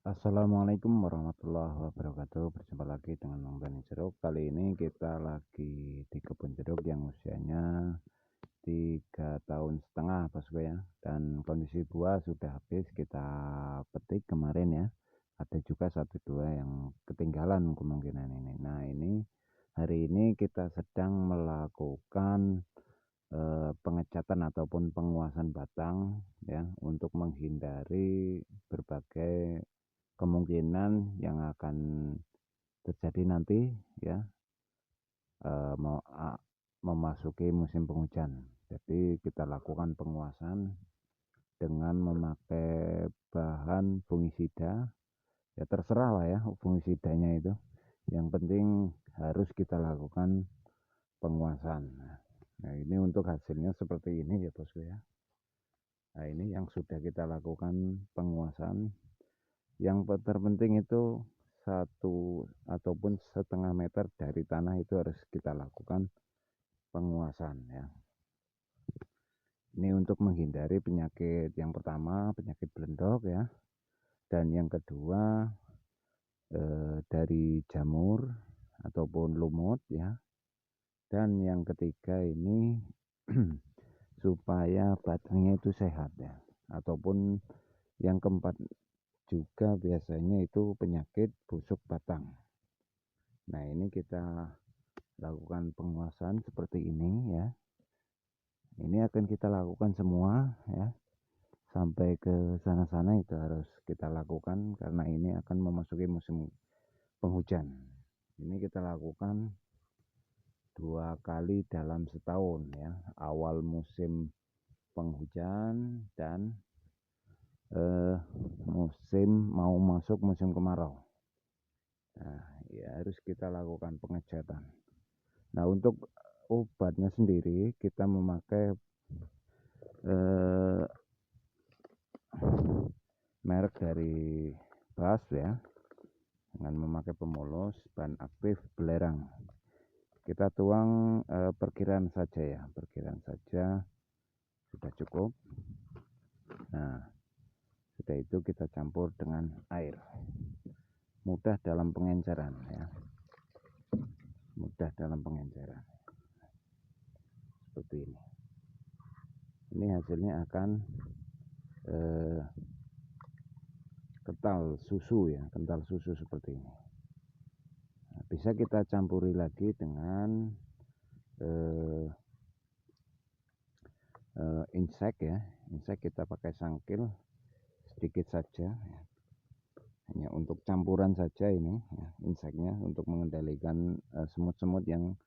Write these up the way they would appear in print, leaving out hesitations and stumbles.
Assalamualaikum warahmatullahi wabarakatuh. Berjumpa lagi dengan Bang Bani Jeruk. Kali ini kita lagi di kebun jeruk yang usianya 3,5 tahun bosku ya. Dan kondisi buah sudah habis kita petik kemarin ya. Ada juga 1-2 yang ketinggalan kemungkinan ini. Nah ini hari ini kita sedang melakukan pengecatan ataupun penguasan batang ya, untuk menghindari berbagai kemungkinan yang akan terjadi nanti ya, memasuki musim penghujan. Jadi kita lakukan penguasan dengan memakai bahan fungisida ya, terserah lah ya fungisidanya itu, yang penting harus kita lakukan penguasan. Nah ini untuk hasilnya seperti ini ya bosku ya. Nah ini yang sudah kita lakukan penguasan. Yang terpenting itu 1,5 meter dari tanah itu harus kita lakukan penguasan ya. Ini untuk menghindari penyakit, yang pertama penyakit belendok ya, dan yang kedua dari jamur ataupun lumut ya, dan yang ketiga ini supaya batangnya itu sehat ya, ataupun yang keempat juga biasanya itu penyakit busuk batang. Nah ini kita lakukan penguasaan seperti ini ya. Ini akan kita lakukan semua ya, sampai ke sana-sana itu harus kita lakukan karena ini akan memasuki musim penghujan. Ini kita lakukan 2 kali dalam setahun ya, awal musim penghujan dan musim mau masuk musim kemarau. Nah ya harus kita lakukan pengecatan. Nah untuk obatnya sendiri kita memakai merek dari BAS ya, dengan memakai pemulus bahan aktif belerang. Kita tuang perkiraan saja ya, perkiraan saja sudah cukup. Nah sudah itu kita campur dengan air, mudah dalam pengenceran ya, mudah dalam pengenceran seperti ini. Ini hasilnya akan kental susu ya, kental susu seperti ini. Nah, bisa kita campuri lagi dengan insek ya, insek kita pakai sangkil sedikit saja ya. Hanya untuk campuran saja ini ya, inseknya untuk mengendalikan semut-semut yang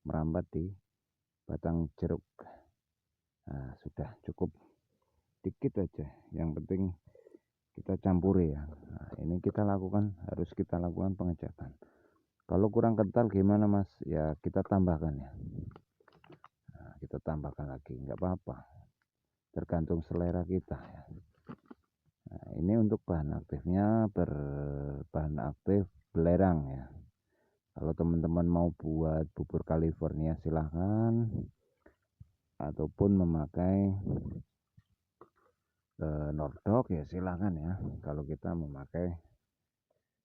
merambat di batang jeruk. Nah, sudah cukup dikit aja, yang penting kita campuri ya. Nah, ini kita lakukan, harus kita lakukan pengecatan. Kalau kurang kental gimana mas ya, kita tambahkan ya. Nah, kita tambahkan lagi nggak apa-apa, tergantung selera kita ya. Nah, ini untuk bahan aktifnya berbahan aktif belerang ya. Kalau teman-teman mau buat bubur California silahkan, ataupun memakai Nordok ya silahkan ya. Kalau kita memakai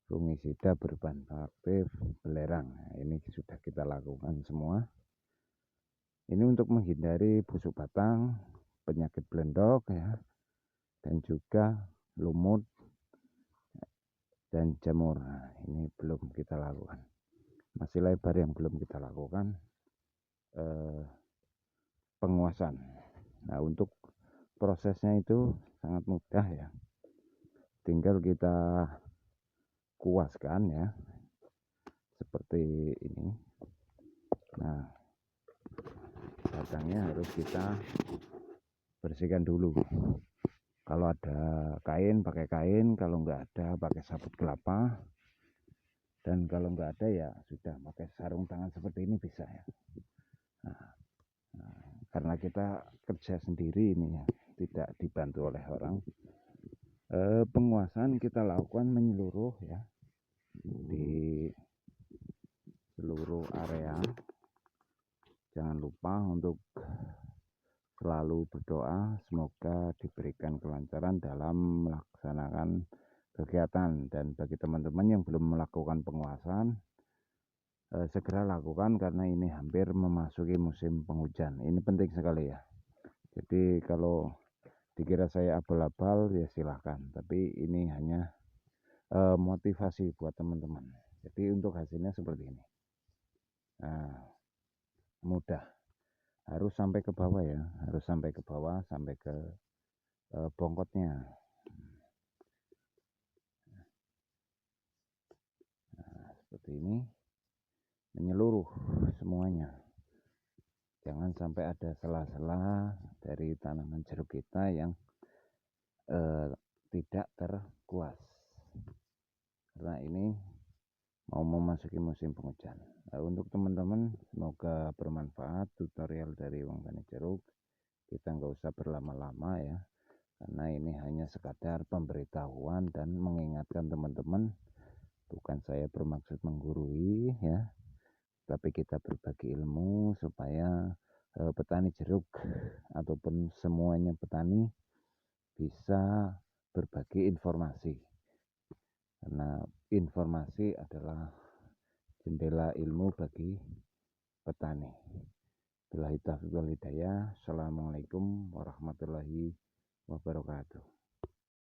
fungisida berbahan aktif belerang, nah, ini sudah kita lakukan semua. Ini untuk menghindari busuk batang, penyakit belendok ya, dan juga lumut dan jamur. Nah, ini belum kita lakukan, masih lebar yang belum kita lakukan penguasaan. Nah untuk prosesnya itu sangat mudah ya, tinggal kita kuaskan ya seperti ini. Nah batangnya harus kita bersihkan dulu, kalau ada kain pakai kain, kalau nggak ada pakai sabut kelapa, dan kalau nggak ada ya sudah pakai sarung tangan seperti ini bisa ya. Nah, karena kita kerja sendiri ini ya, tidak dibantu oleh orang, penguasaan kita lakukan menyeluruh ya, di seluruh area. Jangan lupa untuk selalu berdoa semoga diberikan kelancaran dalam melaksanakan kegiatan. Dan bagi teman-teman yang belum melakukan penguasan, segera lakukan karena ini hampir memasuki musim penghujan. Ini penting sekali ya. Jadi kalau dikira saya abal-abal ya silahkan, tapi ini hanya motivasi buat teman-teman. Jadi untuk hasilnya seperti ini. Nah, mudah, harus sampai ke bawah ya, harus sampai ke bawah, sampai ke bongkotnya. Nah, seperti ini, menyeluruh semuanya. Jangan sampai ada sela-sela dari tanaman jeruk kita yang tidak terkuas, karena ini mau memasuki musim penghujan. Nah, untuk teman-teman, semoga bermanfaat tutorial dari Wong Tani Jeruk. Kita nggak usah berlama-lama ya, karena ini hanya sekadar pemberitahuan dan mengingatkan teman-teman. Bukan saya bermaksud menggurui ya, tapi kita berbagi ilmu supaya petani jeruk ataupun semuanya petani bisa berbagi informasi, karena informasi adalah jendela ilmu bagi petani. Billahi taufiq wal hidayah. Assalamualaikum warahmatullahi wabarakatuh.